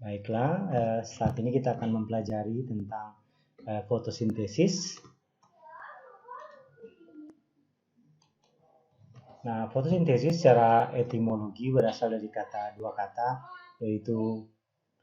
Baiklah, saat ini kita akan mempelajari tentang fotosintesis. Nah, fotosintesis secara etimologi berasal dari dua kata, yaitu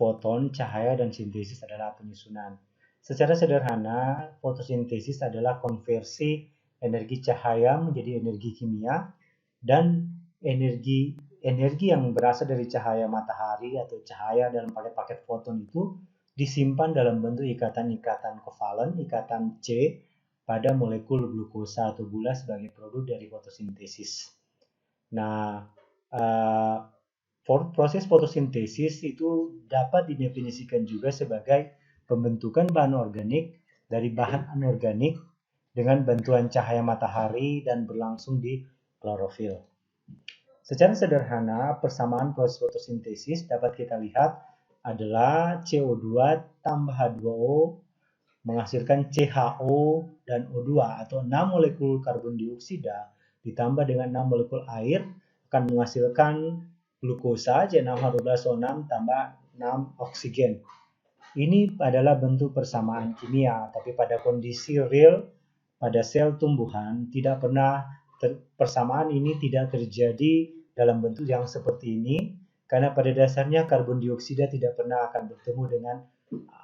foton, cahaya, dan sintesis adalah penyusunan. Secara sederhana, fotosintesis adalah konversi energi cahaya menjadi energi kimia, dan energi yang berasal dari cahaya matahari atau cahaya dalam paket-paket foton itu disimpan dalam bentuk ikatan-ikatan kovalen, ikatan C, pada molekul glukosa atau gula sebagai produk dari fotosintesis. Nah, proses fotosintesis itu dapat didefinisikan juga sebagai pembentukan bahan organik dari bahan anorganik dengan bantuan cahaya matahari dan berlangsung di klorofil. Secara sederhana, persamaan proses fotosintesis dapat kita lihat adalah CO2 tambah H2O menghasilkan CHO dan O2 atau 6 molekul karbon dioksida ditambah dengan 6 molekul air akan menghasilkan glukosa C6H12O6 tambah 6 oksigen. Ini adalah bentuk persamaan kimia, tapi pada kondisi real pada sel tumbuhan tidak pernah persamaan ini tidak terjadi dalam bentuk yang seperti ini, karena pada dasarnya karbon dioksida tidak pernah akan bertemu dengan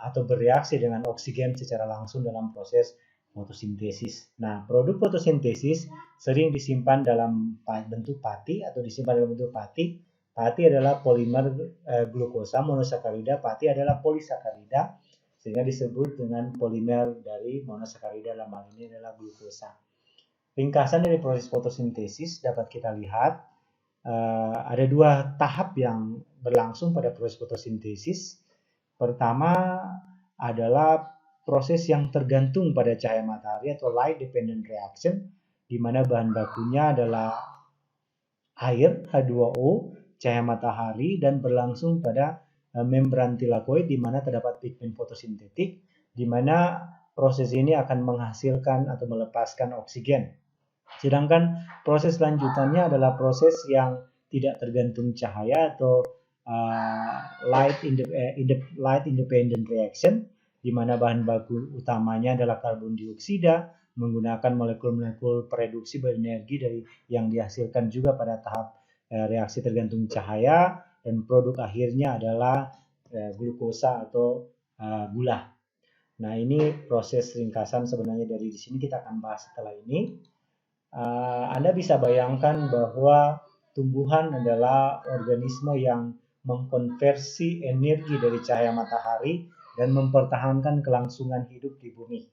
atau bereaksi dengan oksigen secara langsung dalam proses fotosintesis. Nah, produk fotosintesis sering disimpan dalam bentuk pati atau disimpan dalam bentuk pati. Pati adalah polimer glukosa monosakarida, pati adalah polisakarida, sehingga disebut dengan polimer dari monosakarida, dalam hal ini adalah glukosa. Ringkasan dari proses fotosintesis dapat kita lihat ada dua tahap yang berlangsung pada proses fotosintesis. Pertama adalah proses yang tergantung pada cahaya matahari atau light dependent reaction, di mana bahan bakunya adalah air H2O, cahaya matahari, dan berlangsung pada membran tilakoid di mana terdapat pigmen fotosintetik, di mana proses ini akan menghasilkan atau melepaskan oksigen. Sedangkan proses lanjutannya adalah proses yang tidak tergantung cahaya atau light independent reaction, di mana bahan baku utamanya adalah karbon dioksida menggunakan molekul-molekul pereduksi berenergi dari yang dihasilkan juga pada tahap reaksi tergantung cahaya, dan produk akhirnya adalah glukosa atau gula. Nah, ini proses ringkasan sebenarnya dari di sini kita akan bahas setelah ini. Anda bisa bayangkan bahwa tumbuhan adalah organisme yang mengkonversi energi dari cahaya matahari dan mempertahankan kelangsungan hidup di bumi,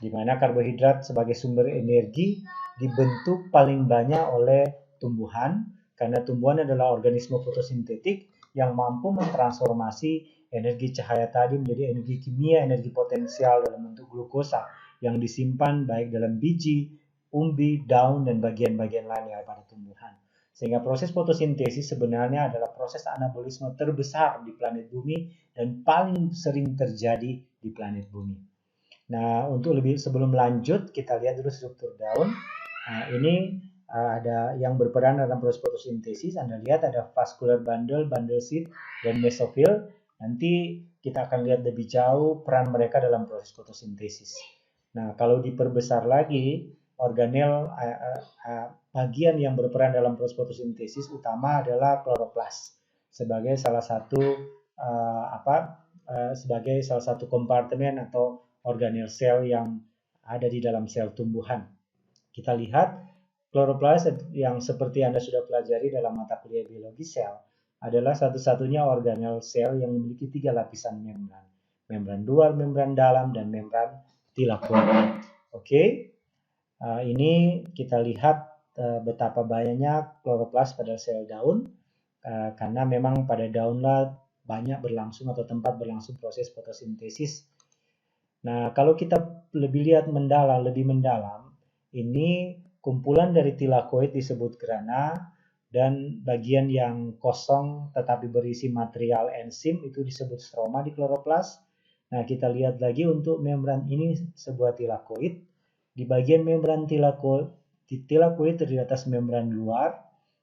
di mana karbohidrat sebagai sumber energi dibentuk paling banyak oleh tumbuhan, karena tumbuhan adalah organisme fotosintetik yang mampu mentransformasi energi cahaya tadi menjadi energi kimia, energi potensial dalam bentuk glukosa yang disimpan baik dalam biji, umbi, daun, dan bagian-bagian lain yang ada pada tumbuhan. Sehingga proses fotosintesis sebenarnya adalah proses anabolisme terbesar di planet bumi dan paling sering terjadi di planet bumi. Nah, untuk sebelum lanjut, kita lihat dulu struktur daun. Nah, ini ada yang berperan dalam proses fotosintesis. Anda lihat ada vascular bundle, bundle seed, dan mesofil. Nanti kita akan lihat lebih jauh peran mereka dalam proses fotosintesis. Nah, kalau diperbesar lagi, organel bagian yang berperan dalam proses fotosintesis utama adalah kloroplas sebagai salah satu sebagai salah satu kompartemen atau organel sel yang ada di dalam sel tumbuhan. Kita lihat kloroplas yang seperti Anda sudah pelajari dalam mata kuliah biologi sel adalah satu-satunya organel sel yang memiliki 3 lapisan membran. Membran luar, membran dalam, dan membran tilakoid. Oke. Ini kita lihat betapa banyaknya kloroplas pada sel daun, karena memang pada daunlah banyak berlangsung atau tempat berlangsung proses fotosintesis. Nah, kalau kita lebih mendalam, ini kumpulan dari tilakoid disebut grana, dan bagian yang kosong tetapi berisi material enzim itu disebut stroma di kloroplas. Nah, kita lihat lagi untuk membran ini sebuah tilakoid. Di bagian membran tilakoid terdiri atas membran luar,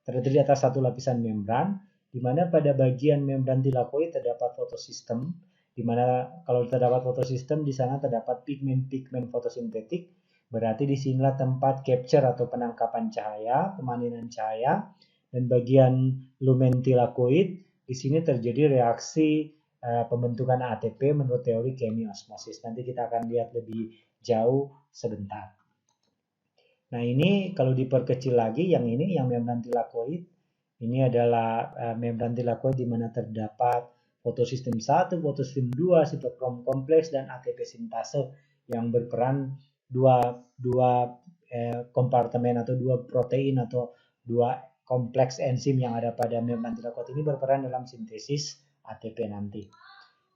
terdiri atas satu lapisan membran, di mana pada bagian membran tilakoid terdapat fotosistem, di mana kalau terdapat fotosistem di sana terdapat pigmen-pigmen fotosintetik, berarti disinilah tempat capture atau penangkapan cahaya, pemanenan cahaya, dan bagian lumen tilakoid di sini terjadi reaksi pembentukan ATP menurut teori kemiosmosis. Nanti kita akan lihat lebih jauh sebentar. Nah, ini kalau diperkecil lagi, yang ini yang membran tilakoid. Ini adalah membran tilakoid di mana terdapat fotosistem 1, fotosistem 2, sitokrom kompleks, dan ATP sintase yang berperan dua kompartemen atau dua protein atau dua kompleks enzim yang ada pada membran tilakoid ini berperan dalam sintesis ATP nanti.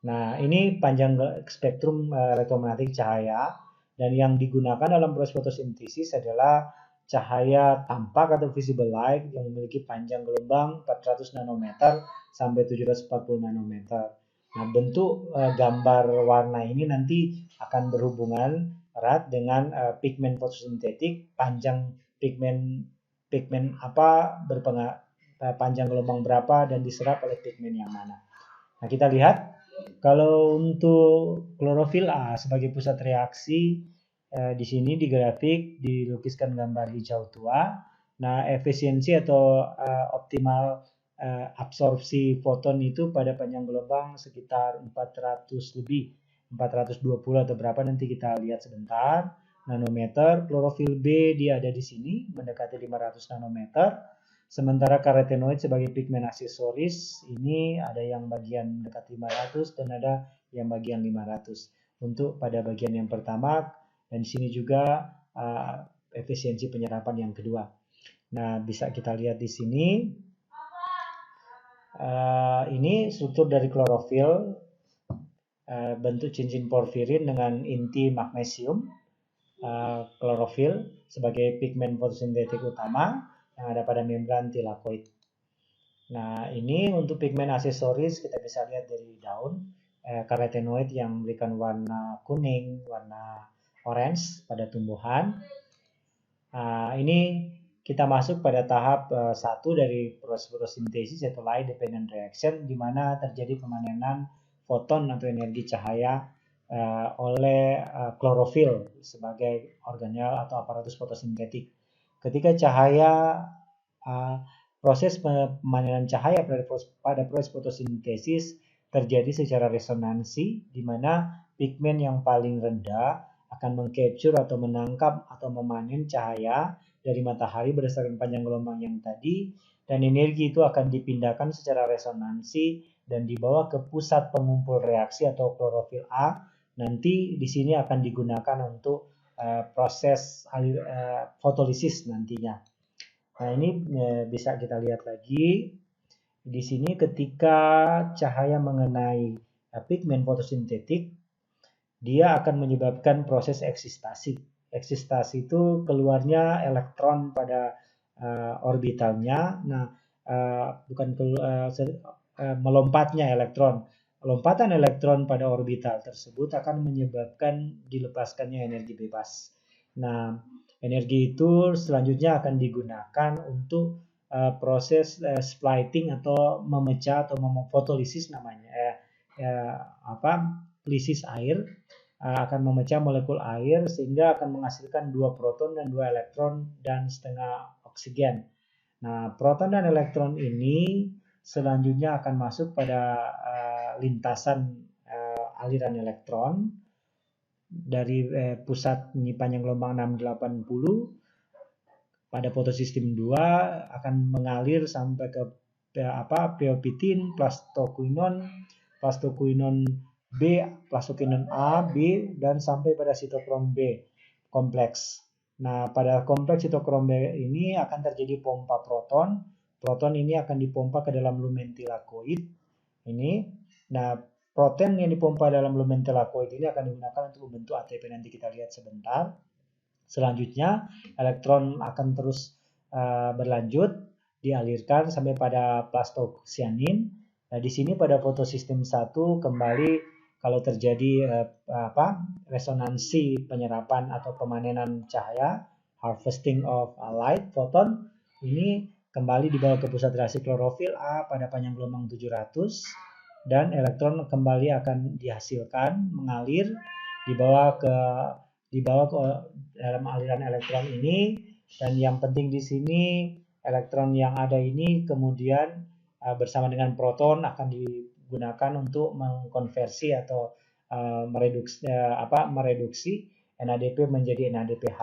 Nah, ini panjang spektrum elektromagnetik cahaya, dan yang digunakan dalam proses fotosintesis adalah cahaya tampak atau visible light yang memiliki panjang gelombang 400 nanometer sampai 740 nanometer. Nah, bentuk gambar warna ini nanti akan berhubungan erat dengan pigmen fotosintetik, panjang pigmen apa panjang gelombang berapa dan diserap oleh pigmen yang mana. Nah, kita lihat kalau untuk klorofil A sebagai pusat reaksi, di sini di grafik dilukiskan gambar hijau tua. Nah, efisiensi atau optimal absorpsi foton itu pada panjang gelombang sekitar 400 lebih, 420 atau berapa nanti kita lihat sebentar. Nanometer, klorofil B dia ada di sini mendekati 500 nanometer. Sementara karotenoid sebagai pigmen aksesoris ini ada yang bagian dekat 500 dan ada yang bagian 500. Untuk pada bagian yang pertama, dan di sini juga efisiensi penyerapan yang kedua. Nah, bisa kita lihat di sini. Ini struktur dari klorofil, bentuk cincin porfirin dengan inti magnesium. Klorofil sebagai pigmen fotosintetik utama yang ada pada membran tilakoid. Nah, ini untuk pigmen aksesoris kita bisa lihat dari daun karotenoid yang memberikan warna kuning, warna orange pada tumbuhan. Ini kita masuk pada tahap 1 dari proses fotosintesis yaitu light dependent reaction, di mana terjadi pemanenan foton atau energi cahaya oleh klorofil sebagai organel atau aparatus fotosintetik. Ketika cahaya proses pemanenan cahaya pada proses fotosintesis terjadi secara resonansi, di mana pigmen yang paling rendah akan mengcapture atau menangkap atau memanen cahaya dari matahari berdasarkan panjang gelombang yang tadi, dan energi itu akan dipindahkan secara resonansi dan dibawa ke pusat pengumpul reaksi atau klorofil A. Nanti di sini akan digunakan untuk proses fotolisis nantinya. Nah, ini bisa kita lihat lagi. Di sini ketika cahaya mengenai pigmen fotosintetik, dia akan menyebabkan proses eksistasi. Eksistasi itu keluarnya elektron pada orbitalnya. Nah, melompatnya elektron. Lompatan elektron pada orbital tersebut akan menyebabkan dilepaskannya energi bebas. Nah, energi itu selanjutnya akan digunakan untuk proses splitting atau memecah atau memfotolisis namanya. Lisis air akan memecah molekul air sehingga akan menghasilkan 2 proton dan 2 elektron dan setengah oksigen. Nah, proton dan elektron ini selanjutnya akan masuk pada lintasan aliran elektron dari pusat panjang gelombang 680 pada fotosistem 2 akan mengalir sampai ke phiopitin, plastoquinon B, plastoquinon A, B, dan sampai pada sitokrom B kompleks. Nah, pada kompleks sitokrom B ini akan terjadi pompa proton. Proton ini akan dipompa ke dalam lumen tilakoid. Ini. Nah, proton yang dipompa dalam lumen tilakoid ini akan digunakan untuk membentuk ATP, nanti kita lihat sebentar. Selanjutnya, elektron akan terus berlanjut dialirkan sampai pada plastocyanin. Nah, di sini pada fotosistem 1 kembali kalau terjadi resonansi penyerapan atau pemanenan cahaya, harvesting of light photon, ini kembali dibawa ke pusat reaksi klorofil A pada panjang gelombang 700 dan elektron kembali akan dihasilkan mengalir dibawa ke dalam aliran elektron ini, dan yang penting di sini elektron yang ada ini kemudian bersama dengan proton akan digunakan untuk mengkonversi atau mereduksi NADP menjadi NADPH.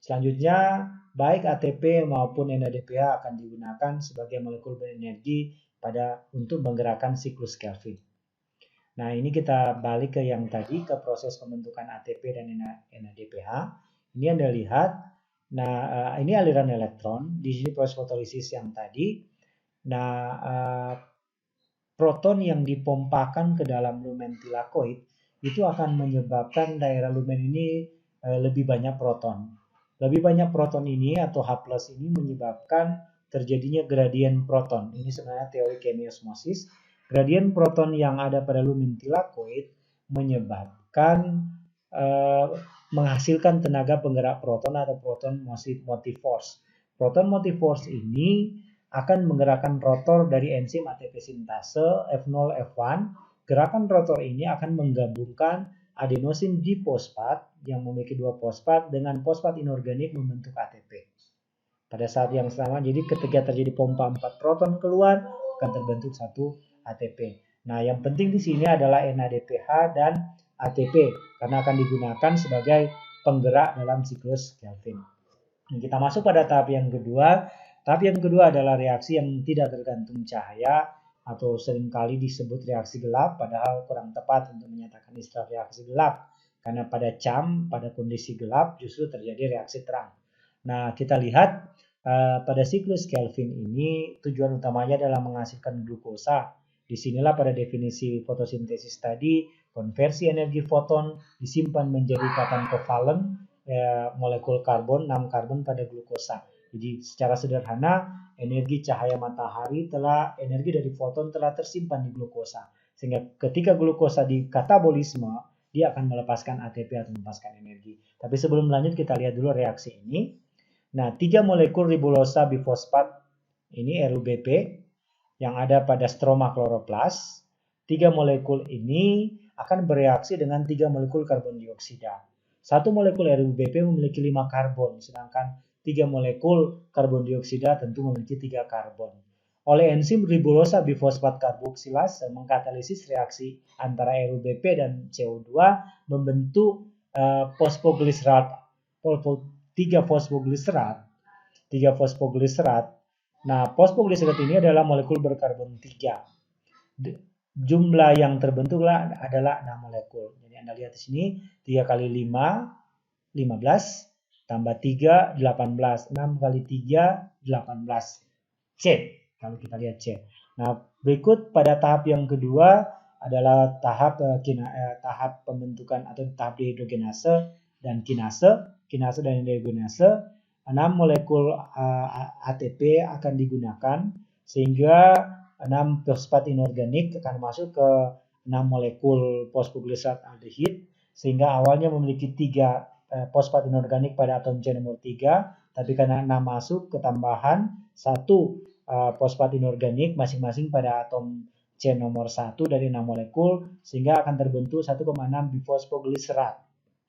Selanjutnya, baik ATP maupun NADPH akan digunakan sebagai molekul berenergi untuk menggerakkan siklus Kelvin. Nah, ini kita balik ke yang tadi, ke proses pembentukan ATP dan NADPH. Ini Anda lihat, nah ini aliran elektron, di sini proses fotolisis yang tadi. Nah, proton yang dipompakan ke dalam lumen tilakoid itu akan menyebabkan daerah lumen ini lebih banyak proton. Lebih banyak proton ini atau H+ ini menyebabkan terjadinya gradien proton. Ini sebenarnya teori chemiosmosis. Gradien proton yang ada pada lumen tilakoid menyebabkan menghasilkan tenaga penggerak proton atau proton motive force. Proton motive force ini akan menggerakkan rotor dari enzim ATP sintase F0 F1. Gerakan rotor ini akan menggabungkan adenosin difosfat yang memiliki 2 fosfat dengan fosfat inorganik membentuk ATP. Pada saat yang sama, jadi ketika terjadi pompa 4 proton keluar, akan terbentuk 1 ATP. Nah, yang penting di sini adalah NADPH dan ATP karena akan digunakan sebagai penggerak dalam siklus Kelvin. Nah, kita masuk pada tahap yang kedua. Tahap yang kedua adalah reaksi yang tidak tergantung cahaya atau seringkali disebut reaksi gelap, padahal kurang tepat untuk menyatakan istilah reaksi gelap. Karena pada kondisi gelap justru terjadi reaksi terang. Nah, kita lihat pada siklus Kelvin ini tujuan utamanya adalah menghasilkan glukosa. Disinilah pada definisi fotosintesis tadi, konversi energi foton disimpan menjadi ikatan kovalen molekul karbon, 6 karbon pada glukosa. Jadi secara sederhana, energi cahaya matahari energi dari foton telah tersimpan di glukosa. Sehingga ketika glukosa di katabolisme, dia akan melepaskan ATP atau melepaskan energi. Tapi sebelum lanjut kita lihat dulu reaksi ini. Nah, 3 molekul ribulosa bifosfat ini RUBP yang ada pada stroma kloroplas. 3 molekul ini akan bereaksi dengan 3 molekul karbon dioksida. 1 molekul RUBP memiliki 5 karbon, sedangkan 3 molekul karbon dioksida tentu memiliki 3 karbon. Oleh enzim ribulosa bifosfat karboksilase mengkatalisis reaksi antara RUBP dan CO2 membentuk fosfogliserat, 3 fosfogliserat. Nah, fosfogliserat ini adalah molekul berkarbon 3. Jumlah yang terbentuklah adalah 6 molekul. Jadi Anda lihat di sini 3 kali 5, 15, tambah 3, 18. 6 kali 3, 18. C, kalau kita lihat C. Nah, berikut pada tahap yang kedua adalah tahap pembentukan atau tahap dehidrogenase dan kinase dan dehidrogenase. 6 molekul ATP akan digunakan sehingga 6 fosfat inorganik akan masuk ke 6 molekul fosfogliserat aldehid sehingga awalnya memiliki 3 fosfat inorganik pada atom C nomor 3, tapi karena 6 masuk ketambahan 1 fosfat inorganik masing-masing pada atom C nomor 1 dari 6 molekul sehingga akan terbentuk 1,6 bifosfogliserat.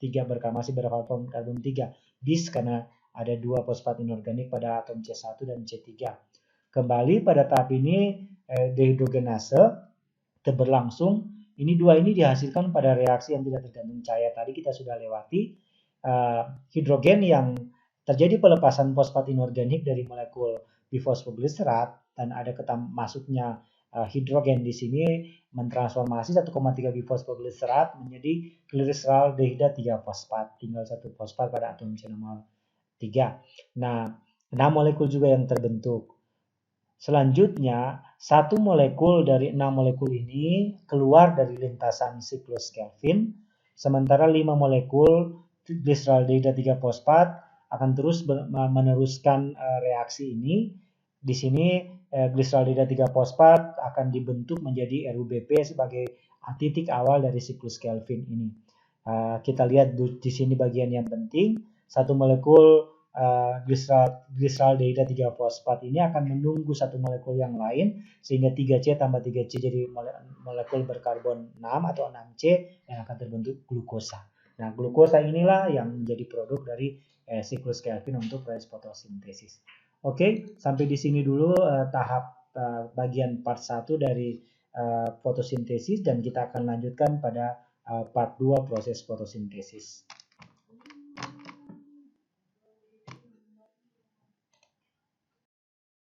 3 masih berkarbon 3 bis karena ada 2 fosfat inorganik pada atom C1 dan C3. Kembali pada tahap ini dehidrogenase berlangsung. Ini 2 ini dihasilkan pada reaksi yang tidak tergantung cahaya. Tadi kita sudah lewati hidrogen yang terjadi pelepasan fosfat inorganik dari molekul bifosfogliserat dan ada masuknya hidrogen di sini mentransformasi 1,3 bifosfogliserat menjadi gliserol dehida 3 fosfat. Tinggal 1 fosfat pada atom C nomor 3. Nah, 6 molekul juga yang terbentuk. Selanjutnya, 1 molekul dari 6 molekul ini keluar dari lintasan siklus Kelvin, sementara 5 molekul gliseraldehida 3 fosfat akan terus meneruskan reaksi ini. Di sini gliseraldehida 3 fosfat akan dibentuk menjadi RUBP sebagai titik awal dari siklus Kelvin ini. Kita lihat di sini bagian yang penting. 1 molekul glyceraldehyde 3 fosfat ini akan menunggu satu molekul yang lain sehingga 3C tambah 3C jadi molekul berkarbon 6 atau 6C yang akan terbentuk glukosa. Nah, glukosa inilah yang menjadi produk dari siklus Calvin untuk proses fotosintesis. Oke, sampai di sini dulu tahap bagian part 1 dari fotosintesis, dan kita akan lanjutkan pada part 2 proses fotosintesis.